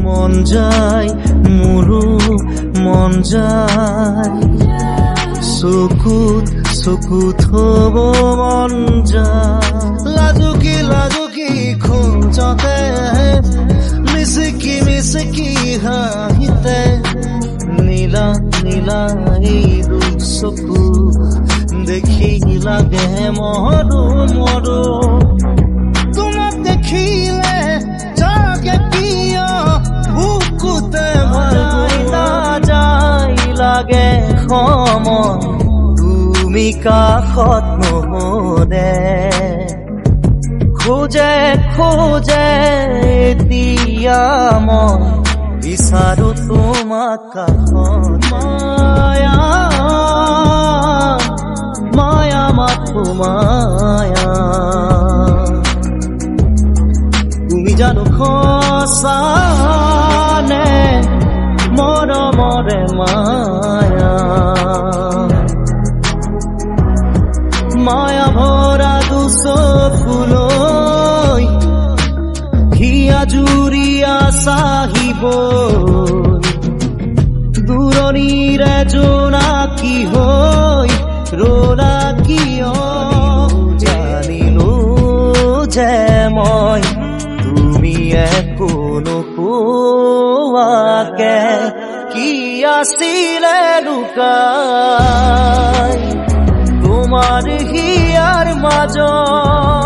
মন যায় মোৰো মন যায় চকুত হ'ব মন যায় লাজুকী খোজতে মিচিকি হাঁহিতে নীলা এই চকু দেখি লাগে মৰো তোমাক দেখিলে জাগে কিয় বুকুতে যায় লাগে সময় তুমি কাষত নহ'লে খোজে এতিয়া মই বিচাৰো তোমাক কাষত মায়া মাথো মায়া তুমি জানো সঁচানে মৰমৰে মায়া ভৰা দুচকুলৈ হিয়া জুৰিয়া চাহিব দূৰণিৰে জোনাকী হৈ ৰলা কিয় জানিলো যে মই তুমি একো নোকোৱাকে কি আছিলে লুকাই তোমাৰ হিয়াৰ মাজত